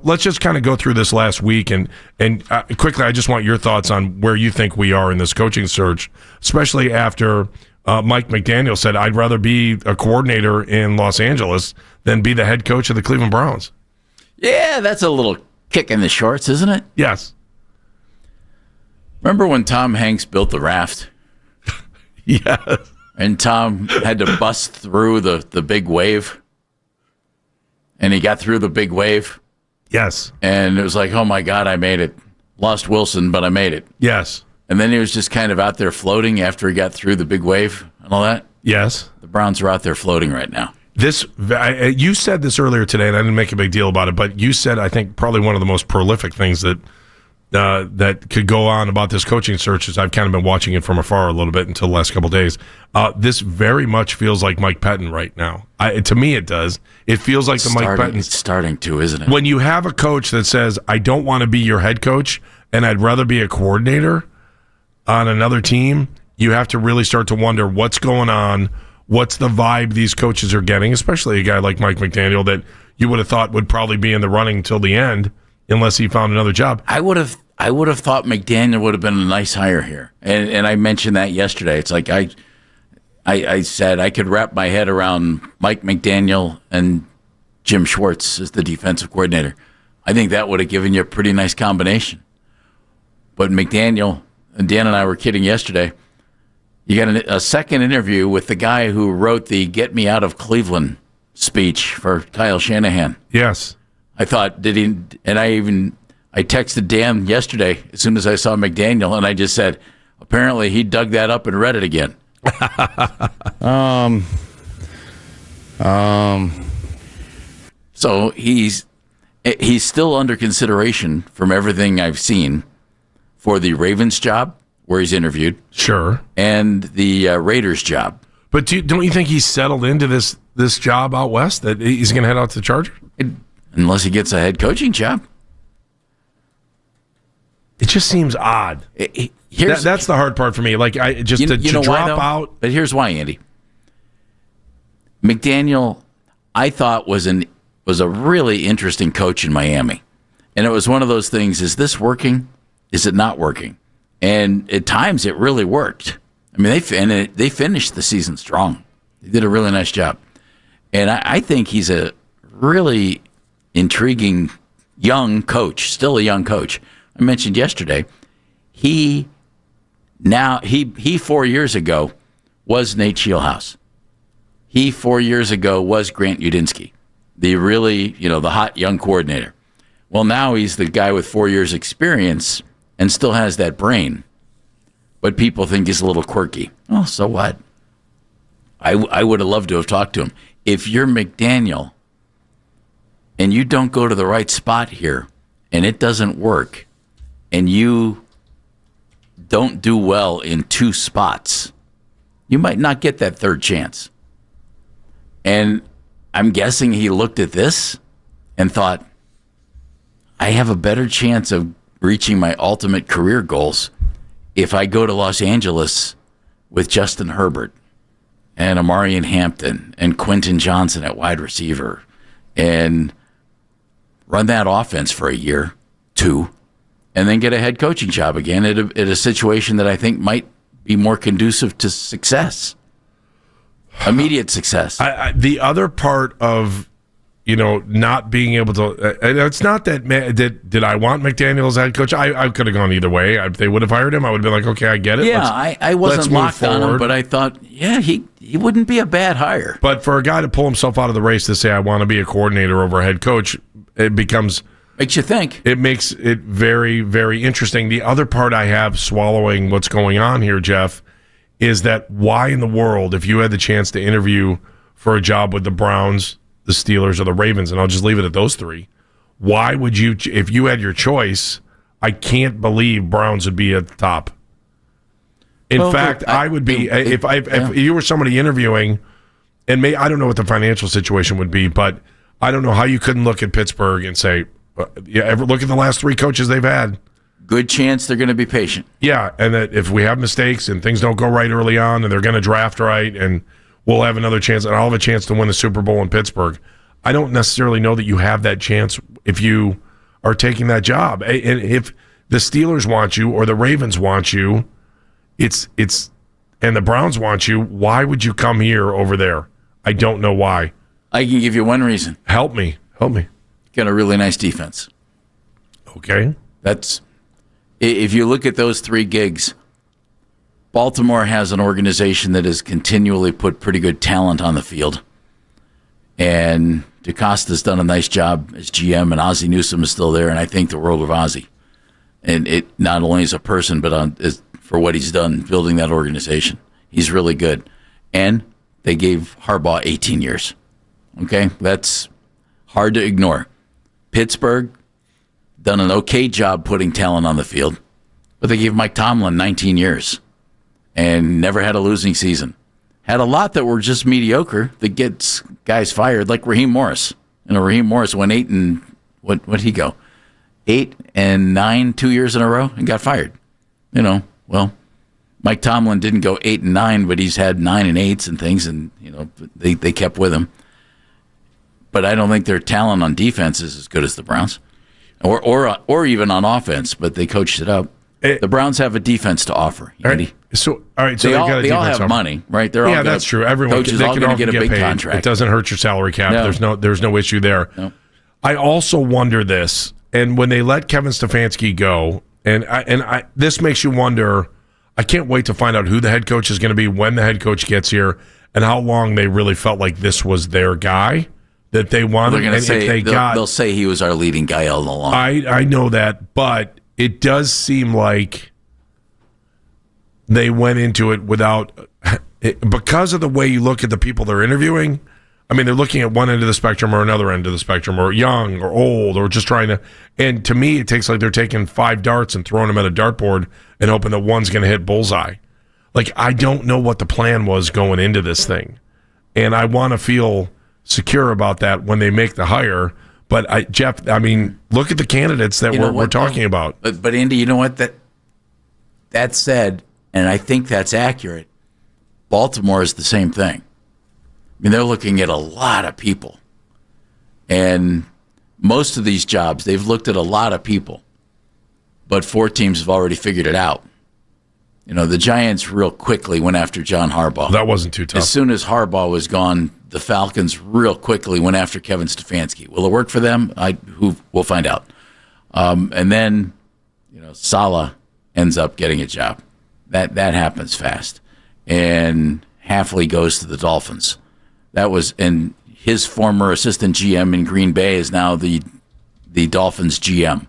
Let's just kind of go through this last week and quickly, I just want your thoughts on where you think we are in this coaching search, especially after Mike McDaniel said, I'd rather be a coordinator in Los Angeles than be the head coach of the Cleveland Browns. Yeah, that's a little kick in the shorts, isn't it? Yes. Remember when Tom Hanks built the raft? Yes. And Tom had to bust through the big wave? And he got through the big wave? Yes. And it was like, oh my God, I made it. Lost Wilson, but I made it. Yes. And then he was just kind of out there floating after he got through the big wave and all that. Yes. The Browns are out there floating right now. You said this earlier today, and I didn't make a big deal about it, but you said, I think, probably one of the most prolific things that could go on about this coaching search is I've kind of been watching it from afar a little bit until the last couple of days. This very much feels like Mike Pettin right now. To me, it does. It feels like Mike Pettin. It's starting to, isn't it? When you have a coach that says, I don't want to be your head coach, and I'd rather be a coordinator on another team, you have to really start to wonder what's going on, what's the vibe these coaches are getting, especially a guy like Mike McDaniel that you would have thought would probably be in the running until the end unless he found another job. I would have thought McDaniel would have been a nice hire here. And I mentioned that yesterday. It's like I said I could wrap my head around Mike McDaniel and Jim Schwartz as the defensive coordinator. I think that would have given you a pretty nice combination. But McDaniel, and Dan and I were kidding yesterday, you got a second interview with the guy who wrote the Get Me Out of Cleveland speech for Kyle Shanahan. Yes. I thought, did he? And I texted Dan yesterday as soon as I saw McDaniel, and I just said, apparently he dug that up and read it again. So he's still under consideration from everything I've seen for the Ravens job where he's interviewed. Sure. And the Raiders job. But don't you think he's settled into this job out west that he's going to head out to the Chargers? Unless he gets a head coaching job. It just seems odd. That's the hard part for me. Like to drop out. But here's why, Andy. McDaniel, I thought was a really interesting coach in Miami, and it was one of those things: is this working? Is it not working? And at times, it really worked. I mean, they finished the season strong. They did a really nice job, and I think he's a really intriguing young coach, still a young coach. I mentioned yesterday, he 4 years ago was Nate Scheelhaase. He 4 years ago was Grant Udinski, the really, the hot young coordinator. Well, now he's the guy with 4 years experience and still has that brain. But people think he's a little quirky. Oh, so what? I would have loved to have talked to him. If you're McDaniel and you don't go to the right spot here and it doesn't work and you don't do well in two spots, you might not get that third chance. And I'm guessing he looked at this and thought, I have a better chance of reaching my ultimate career goals if I go to Los Angeles with Justin Herbert and Amarian Hampton and Quentin Johnson at wide receiver and run that offense for a year, two, and then get a head coaching job again at a situation that I think might be more conducive to success, immediate success. The other part of, not being able to, and it's not that, did I want McDaniel as head coach? I could have gone either way. If they would have hired him, I would have been like, okay, I get it. Yeah, I wasn't locked on him, but I thought, yeah, he wouldn't be a bad hire. But for a guy to pull himself out of the race to say, I want to be a coordinator over a head coach, it becomes... Makes you think. It makes it very, very interesting. The other part I have swallowing what's going on here, Jeff, is that why in the world, if you had the chance to interview for a job with the Browns, the Steelers, or the Ravens, and I'll just leave it at those three, why would you, if you had your choice, I can't believe Browns would be at the top. In fact, I would be, if you were somebody interviewing, and I don't know what the financial situation would be, but I don't know how you couldn't look at Pittsburgh and say, look at the last three coaches they've had. Good chance they're going to be patient. Yeah, and that if we have mistakes and things don't go right early on and they're going to draft right and we'll have another chance and I'll have a chance to win the Super Bowl in Pittsburgh. I don't necessarily know that you have that chance if you are taking that job. And if the Steelers want you or the Ravens want you, and the Browns want you, why would you come here over there? I don't know why. I can give you one reason. Help me. Got a really nice defense. Okay. If you look at those 3 gigs, Baltimore has an organization that has continually put pretty good talent on the field. And DeCosta's done a nice job as GM, and Ozzie Newsome is still there, and I think the world of Ozzie. And it not only as a person, but for what he's done building that organization. He's really good. And they gave Harbaugh 18 years. Okay? That's hard to ignore. Pittsburgh done an okay job putting talent on the field, but they gave Mike Tomlin 19 years and never had a losing season. Had a lot that were just mediocre that gets guys fired, like Raheem Morris. Raheem Morris went 8 and what'd he go? 8 and 9 2 years in a row and got fired. Well, Mike Tomlin didn't go 8 and 9, but he's had 9 and 8s and things, and they kept with him. But I don't think their talent on defense is as good as the Browns, or even on offense. But they coached it up. The Browns have a defense to offer. All right. So they all have money, right? They're all that's true. Everyone coaches all going to get a big contract. It doesn't hurt your salary cap. No. There's no issue there. No. I also wonder this, and when they let Kevin Stefanski go, and this makes you wonder. I can't wait to find out who the head coach is going to be when the head coach gets here, and how long they really felt like this was their guy that they wanted. They're going to say they'll say he was our leading guy all along. I know that, but it does seem like they went into it because of the way you look at the people they're interviewing. I mean, they're looking at one end of the spectrum or another end of the spectrum, or young or old, or just trying to. And to me, it takes like they're taking 5 darts and throwing them at a dartboard and hoping that one's going to hit bullseye. Like, I don't know what the plan was going into this thing, and I want to feel secure about that when they make the hire. But Jeff, I mean, look at the candidates that we're talking about. But Andy, you know what? That said, and I think that's accurate. Baltimore is the same thing. I mean, they're looking at a lot of people. And most of these jobs, they've looked at a lot of people. But 4 teams have already figured it out. The Giants real quickly went after John Harbaugh. That wasn't too tough. As soon as Harbaugh was gone, the Falcons real quickly went after Kevin Stefanski. Will it work for them? We'll find out. And then, Saleh ends up getting a job. That happens fast. And Hafley goes to the Dolphins. And his former assistant GM in Green Bay is now the Dolphins GM.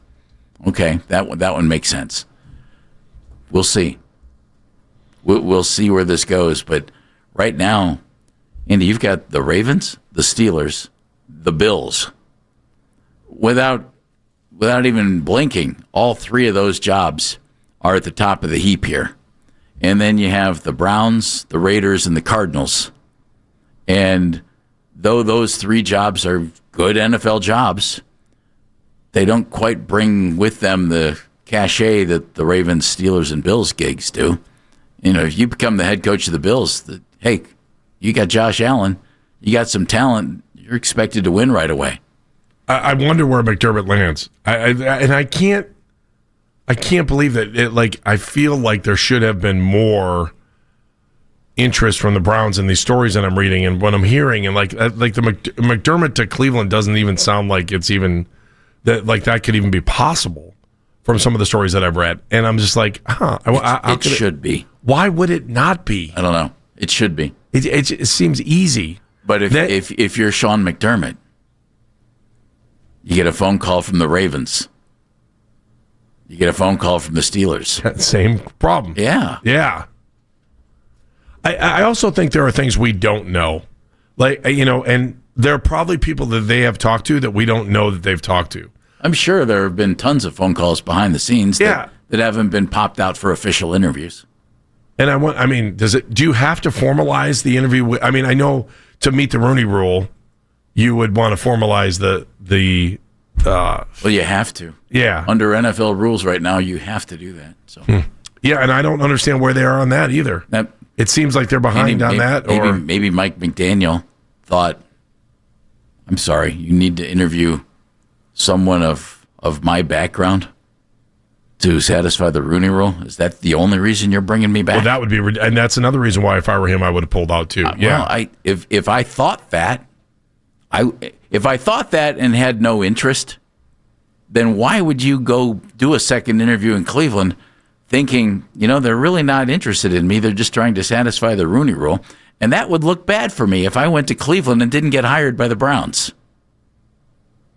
Okay, that one makes sense. We'll see. We'll see where this goes. But right now, Andy, you've got the Ravens, the Steelers, the Bills. Without even blinking, all 3 of those jobs are at the top of the heap here. And then you have the Browns, the Raiders, and the Cardinals. And though those 3 jobs are good NFL jobs, they don't quite bring with them the cachet that the Ravens, Steelers, and Bills gigs do. If you become the head coach of the Bills, hey, you got Josh Allen, you got some talent, you're expected to win right away. I wonder where McDermott lands. I can't believe that. I feel like there should have been more interest from the Browns in these stories that I'm reading and what I'm hearing, and like the McDermott to Cleveland doesn't even sound like it's even that could even be possible from some of the stories that I've read. And I'm just like, it should be. Why would it not be? I don't know. It should be. It seems easy. But if you're Sean McDermott, you get a phone call from the Ravens. You get a phone call from the Steelers. Same problem. Yeah. I also think there are things we don't know. And there are probably people that they have talked to that we don't know that they've talked to. I'm sure there have been tons of phone calls behind the scenes that haven't been popped out for official interviews. And do you have to formalize the interview? I know to meet the Rooney Rule, you would want to formalize the well, you have to. Yeah. Under NFL rules right now, you have to do that. So. Yeah, and I don't understand where they are on that either. It seems like they're behind on that. Maybe Mike McDaniel thought, I'm sorry, you need to interview someone of of my background to satisfy the Rooney Rule? Is that the only reason you're bringing me back? Well, that would be, and that's another reason why if I were him, I would have pulled out too. Well, if I thought that, if I thought that and had no interest, then why would you go do a second interview in Cleveland thinking, they're really not interested in me. They're just trying to satisfy the Rooney Rule. And that would look bad for me if I went to Cleveland and didn't get hired by the Browns.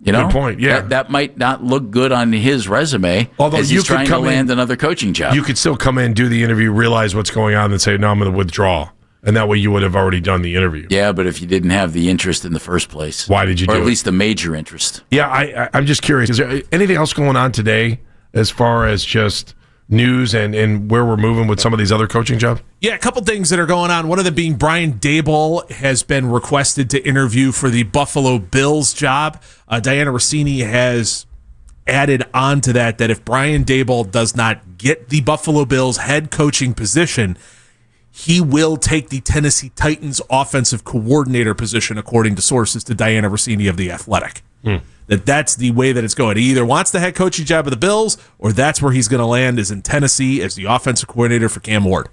Good point, yeah. That might not look good on his resume. Although as he's trying to land another coaching job. You could still come in, do the interview, realize what's going on, and say, no, I'm going to withdraw. And that way you would have already done the interview. Yeah, but if you didn't have the interest in the first place. Why did you do it? Or at least the major interest. Yeah, I'm just curious. Is there anything else going on today as far as just news and where we're moving with some of these other coaching jobs? Yeah, a couple things that are going on. One of them being Brian Daboll has been requested to interview for the Buffalo Bills job. Diana Rossini has added on to that if Brian Daboll does not get the Buffalo Bills head coaching position, he will take the Tennessee Titans offensive coordinator position, according to sources to Diana Rossini of The Athletic. That's the way that it's going. He either wants the head coaching job of the Bills, or that's where he's going to land, is in Tennessee as the offensive coordinator for Cam Ward.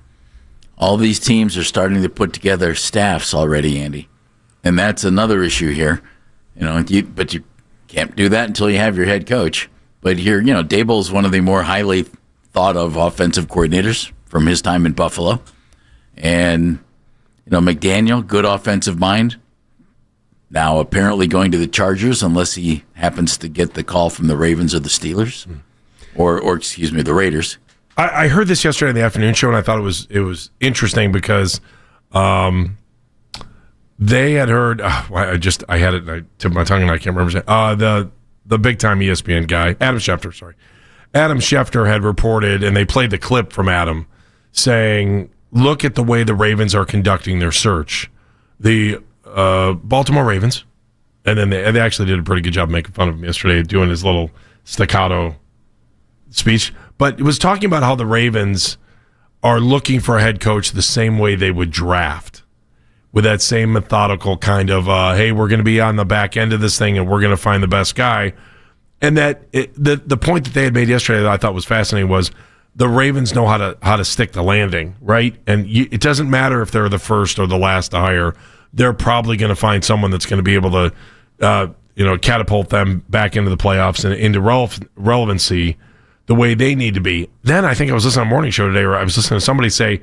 All these teams are starting to put together staffs already, Andy. And that's another issue here. But you can't do that until you have your head coach. But here, Daboll is one of the more highly thought of offensive coordinators from his time in Buffalo. And, McDaniel, good offensive mind. Now apparently going to the Chargers unless he happens to get the call from the Ravens or the Steelers. Or excuse me, the Raiders. I heard this yesterday in the afternoon show, and I thought it was interesting because they had heard. I had it. I tipped my tongue, and I can't remember. The big time ESPN guy, Adam Schefter. Sorry, Adam Schefter had reported, and they played the clip from Adam saying, "Look at the way the Ravens are conducting their search." The Baltimore Ravens, and then they actually did a pretty good job making fun of him yesterday, doing his little staccato speech. But it was talking about how the Ravens are looking for a head coach the same way they would draft, with that same methodical kind of, hey, we're going to be on the back end of this thing and we're going to find the best guy. And that the point that they had made yesterday that I thought was fascinating was the Ravens know how to stick the landing, right? And it doesn't matter if they're the first or the last to hire. They're probably going to find someone that's going to be able to, catapult them back into the playoffs and into relevancy the way they need to be. Then I think I was listening to a morning show today where I was listening to somebody say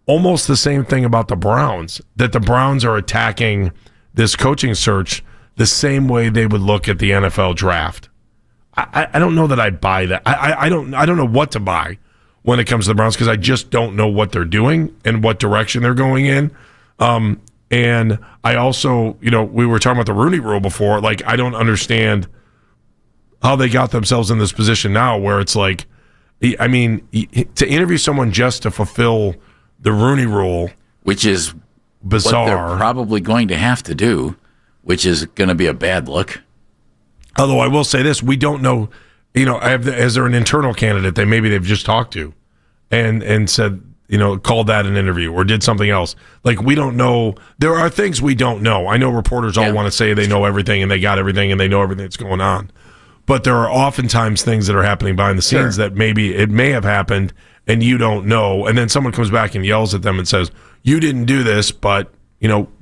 almost the same thing about the Browns, that the Browns are attacking this coaching search the same way they would look at the NFL draft. I don't know that I buy that. I don't know what to buy when it comes to the Browns because I just don't know what they're doing and what direction they're going in. And I also, we were talking about the Rooney Rule before. Like, I don't understand how they got themselves in this position now where it's like, I mean, to interview someone just to fulfill the Rooney Rule, which is bizarre. What they're probably going to have to do, which is going to be a bad look. Although I will say this, we don't know, is there an internal candidate that maybe they've just talked to and said, called that an interview or did something else. Like, we don't know. There are things we don't know. I know reporters all want to say they know everything and they got everything and they know everything that's going on. But there are oftentimes things that are happening behind the scenes that maybe it may have happened and you don't know. And then someone comes back and yells at them and says, you didn't do this, but,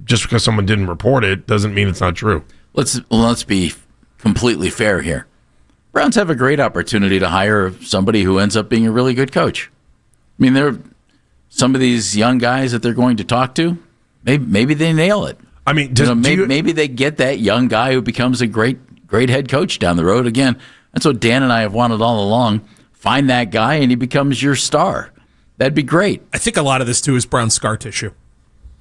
just because someone didn't report it doesn't mean it's not true. Let's be completely fair here. Browns have a great opportunity to hire somebody who ends up being a really good coach. I mean, they're some of these young guys that they're going to talk to, maybe they nail it. I mean, maybe they get that young guy who becomes a great head coach down the road. Again, that's what Dan and I have wanted all along. Find that guy, and he becomes your star. That'd be great. I think a lot of this, too, is Brown scar tissue.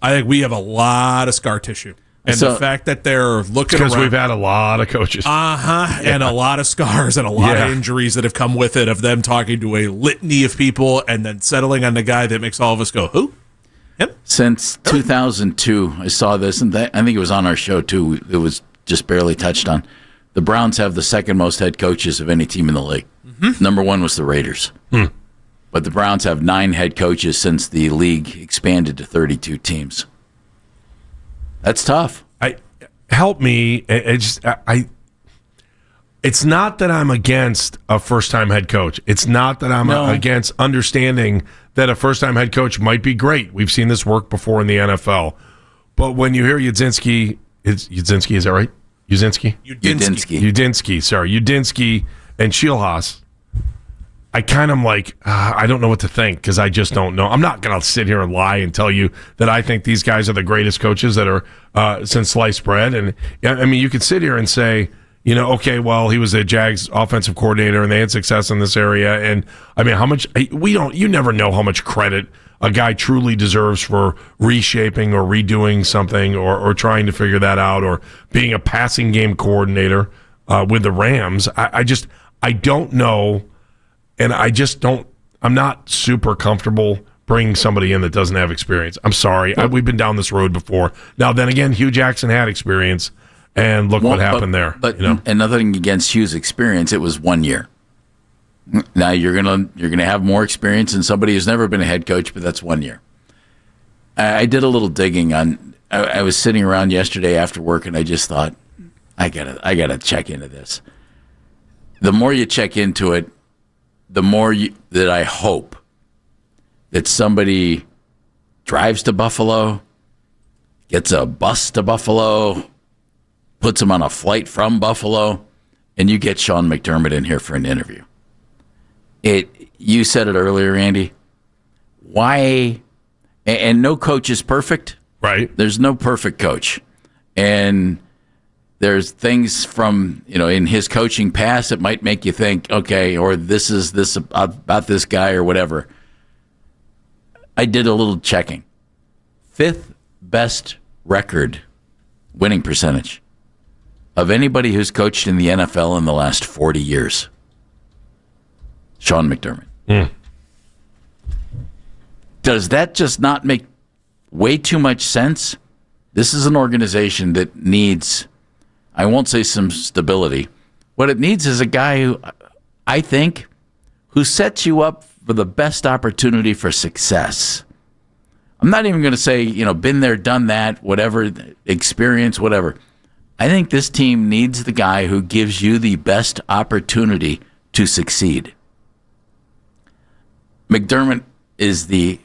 I think we have a lot of scar tissue. And the fact that they're looking around. Because we've had a lot of coaches. And a lot of scars and a lot of injuries that have come with it, of them talking to a litany of people and then settling on the guy that makes all of us go, who? Him? Since 2002, I saw this, and I think it was on our show, too. It was just barely touched on. The Browns have the second most head coaches of any team in the league. Mm-hmm. Number one was the Raiders. But the Browns have 9 head coaches since the league expanded to 32 teams. That's tough. Help me. It's It's not that I'm against a first-time head coach. It's not that I'm against understanding that a first-time head coach might be great. We've seen this work before in the NFL. But when you hear Udinski, is that right? Udinski, and Scheelhaase, I kind of like, I don't know what to think because I just don't know. I'm not going to sit here and lie and tell you that I think these guys are the greatest coaches that are since sliced bread. And I mean, you could sit here and say, okay, well, he was a Jags offensive coordinator and they had success in this area. And I mean, how much you never know how much credit a guy truly deserves for reshaping or redoing something or trying to figure that out or being a passing game coordinator with the Rams. I don't know. And I'm not super comfortable bringing somebody in that doesn't have experience. I'm sorry. We've been down this road before. Now, then again, Hugh Jackson had experience, and look what happened there. But and nothing against Hugh's experience, it was 1 year. Now you're gonna have more experience than somebody who's never been a head coach, but that's 1 year. I did a little digging on. I was sitting around yesterday after work, and I just thought, I gotta check into this. The more you check into it, the more that I hope that somebody drives to Buffalo, gets a bus to Buffalo, puts them on a flight from Buffalo, and you get Sean McDermott in here for an interview. You said it earlier, Andy. Why? And no coach is perfect. Right. There's no perfect coach. And there's things from, in his coaching past that might make you think, okay, or this is this about this guy or whatever. I did a little checking. 5th best record winning percentage of anybody who's coached in the NFL in the last 40 years. Sean McDermott. Does that just not make way too much sense? This is an organization that needs, I won't say some stability. What it needs is a guy who, I think, who sets you up for the best opportunity for success. I'm not even going to say, been there, done that, whatever, experience, whatever. I think this team needs the guy who gives you the best opportunity to succeed. McDermott is the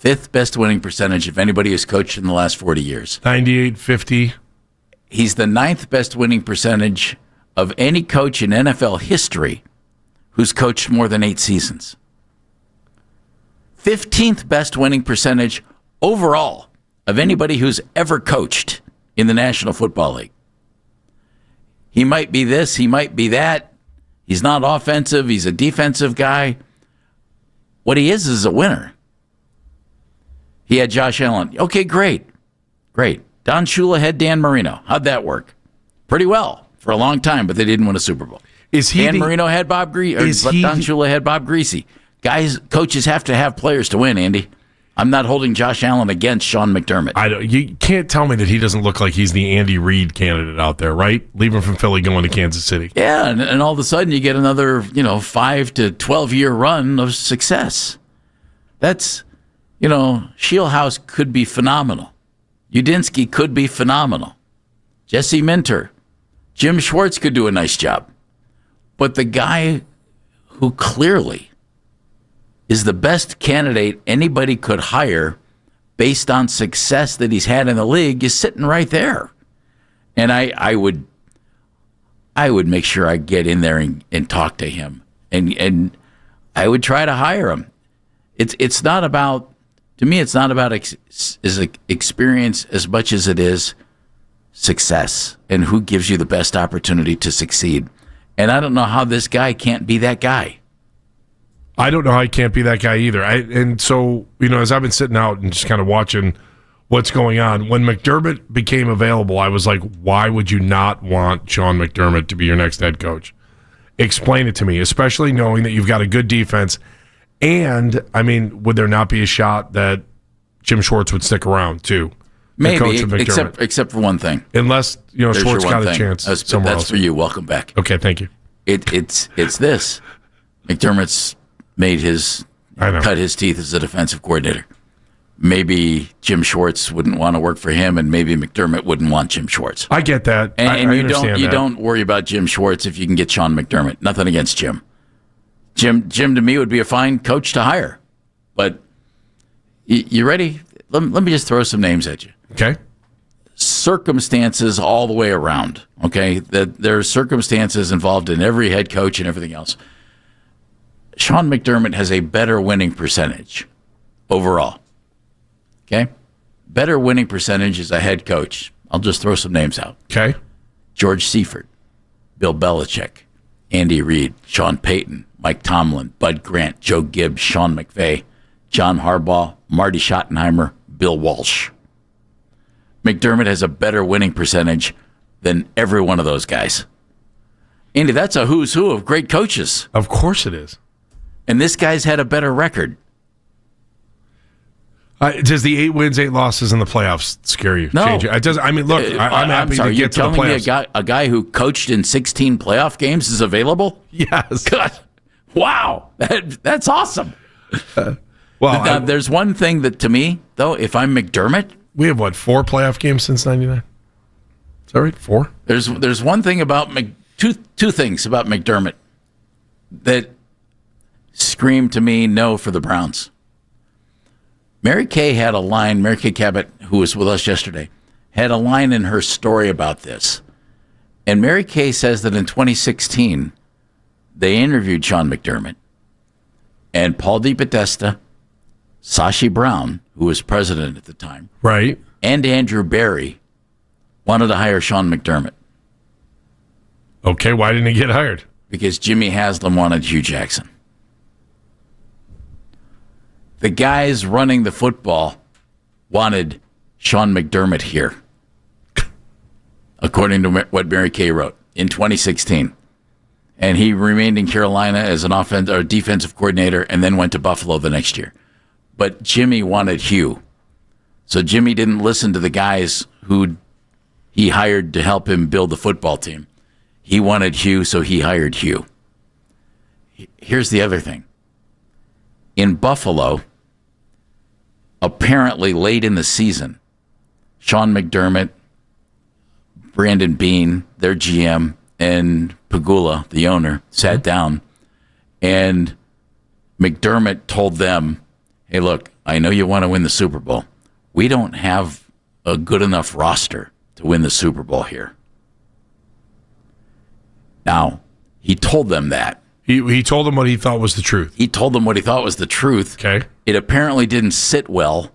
5th best winning percentage of anybody who's coached in the last 40 years. 98-50. He's the 9th best winning percentage of any coach in NFL history who's coached more than 8 seasons. 15th best winning percentage overall of anybody who's ever coached in the National Football League. He might be this, he might be that. He's not offensive, he's a defensive guy. What he is a winner. He had Josh Allen. Okay, great. Don Shula had Dan Marino. How'd that work? Pretty well for a long time, but they didn't win a Super Bowl. Dan Marino had Bob Greasy. Don Shula had Bob Greasy. Coaches have to have players to win, Andy. I'm not holding Josh Allen against Sean McDermott. You can't tell me that he doesn't look like he's the Andy Reid candidate out there, right? Leaving from Philly, going to Kansas City. Yeah, and all of a sudden you get another 5 to 12-year run of success. That's, Scheelhaase could be phenomenal. Udinski could be phenomenal. Jesse Minter. Jim Schwartz could do a nice job. But the guy who clearly is the best candidate anybody could hire based on success that he's had in the league is sitting right there. And I would make sure I get in there and talk to him. And I would try to hire him. It's not about, to me, it's not about experience as much as it is success and who gives you the best opportunity to succeed. And I don't know how this guy can't be that guy. I don't know how he can't be that guy either. And so, as I've been sitting out and just kind of watching what's going on, when McDermott became available, I was like, why would you not want Sean McDermott to be your next head coach? Explain it to me, especially knowing that you've got a good defense. And, would there not be a shot that Jim Schwartz would stick around, too? Maybe, except for one thing. Unless, Schwartz got a chance somewhere else. That's for you. Welcome back. Okay, thank you. It's this. McDermott's cut his teeth as a defensive coordinator. maybe Jim Schwartz wouldn't want to work for him, and maybe McDermott wouldn't want Jim Schwartz. I get that. And I you understand you that. don't worry about Jim Schwartz if you can get Sean McDermott. Nothing against Jim. Jim to me would be a fine coach to hire. But you ready? Let me just throw some names at you. Okay. Circumstances all the way around. Okay, that there are circumstances involved in every head coach and everything else. Sean McDermott has a better winning percentage overall. Okay, better winning percentage as a head coach. I'll just throw some names out. Okay. George Seifert, Bill Belichick, Andy Reid, Sean Payton, Mike Tomlin, Bud Grant, Joe Gibbs, Sean McVay, John Harbaugh, Marty Schottenheimer, Bill Walsh. McDermott has a better winning percentage than every one of those guys. Andy, that's a who's who of great coaches. Of course it is. And this guy's had a better record. Does the 8 wins, 8 losses in the playoffs scare you? No. Change it? It does. I mean, look, I'm happy to get to the playoffs. You're telling me a guy who coached in 16 playoff games is available? Yes. God. Wow. That's awesome. Well, there's one thing that, to me, though, if I'm McDermott, we have, 4 playoff games since 99? Is that right? 4? There's one thing about two things about McDermott that scream to me no for the Browns. Mary Kay had a line, Mary Kay Cabot, who was with us yesterday, had a line in her story about this. And Mary Kay says that in 2016, they interviewed Sean McDermott, and Paul DePodesta, Sashi Brown, who was president at the time, Right. and Andrew Barry wanted to hire Sean McDermott Okay, why didn't he get hired? because Jimmy Haslam wanted Hugh Jackson. The guys running the football wanted Sean McDermott here, according to what Mary Kay wrote in 2016. And he remained in Carolina as an defensive coordinator and then went to Buffalo the next year. But Jimmy wanted Hugh. So Jimmy didn't listen to the guys who he hired to help him build the football team. He wanted Hugh, so he hired Hugh. Here's the other thing. In Buffalo, apparently late in the season, Sean McDermott, Brandon Beane, their GM, and Pagula, the owner, sat down, and McDermott told them, hey, look, I know you want to win the Super Bowl. We don't have a good enough roster to win the Super Bowl here. Now, he told them that. He told them what he thought was the truth. He told them what he thought was the truth. Okay. It apparently didn't sit well,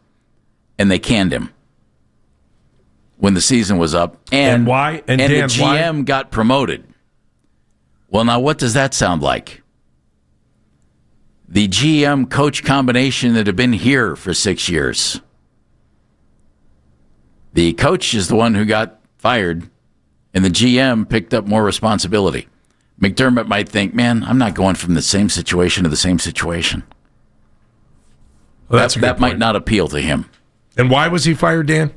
and they canned him when the season was up. And why? And And Dan, the GM got promoted. Well, now what does that sound like? The GM coach combination that had been here for 6 years. The coach is the one who got fired, and the GM picked up more responsibility. McDermott might think, man, I'm not going from the same situation to the same situation. Well, that's a good that might point. not appeal to him. And why was he fired, Dan?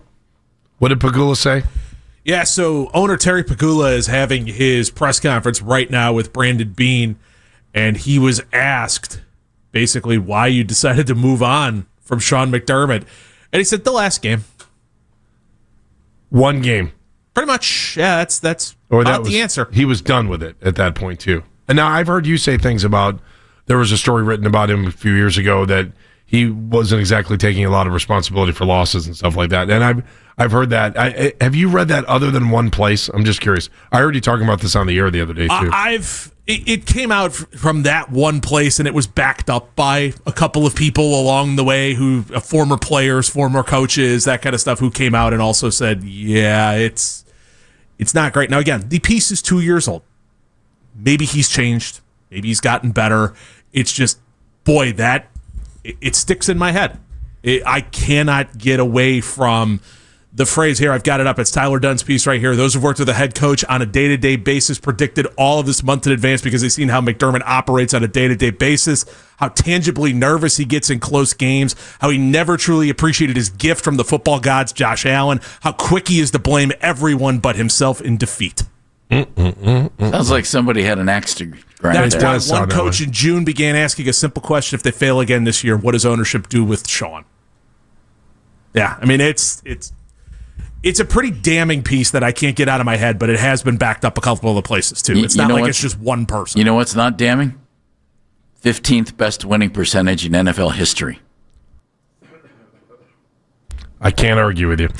What did Pagula say? Yeah, so owner Terry Pagula is having his press conference right now with Brandon Beane, and he was asked basically why you decided to move on from Sean McDermott. And he said, the last game. One game. Pretty much, yeah, that's Or about that was the answer. He was done with it at that point, too. And now I've heard you say things about, there was a story written about him a few years ago that he wasn't exactly taking a lot of responsibility for losses and stuff like that. And I've heard that. Have you read that other than one place? I'm just curious. I heard you talking about this on the air the other day, too. It came out from that one place, and it was backed up by a couple of people along the way who former players, former coaches, that kind of stuff, who came out and also said, yeah, it's not great. Now, again, the piece is 2 years old. Maybe he's changed. Maybe he's gotten better. It's just, boy, it sticks in my head. I cannot get away from the phrase here. I've got it up. It's Tyler Dunn's piece right here. Those who've worked with a head coach on a day-to-day basis predicted all of this months in advance because they've seen how McDermott operates on a day-to-day basis, how tangibly nervous he gets in close games, how he never truly appreciated his gift from the football gods, Josh Allen, how quick he is to blame everyone but himself in defeat. Sounds like somebody had an axe to grind That's there. why does one sound that coach way. in June began asking a simple question: if they fail again this year, what does ownership do with Sean? Yeah, I mean, it's a pretty damning piece that I can't get out of my head, but it has been backed up a couple of the places, too. It's not like it's just one person. You know what's not damning? 15th best winning percentage in NFL history. I can't argue with you.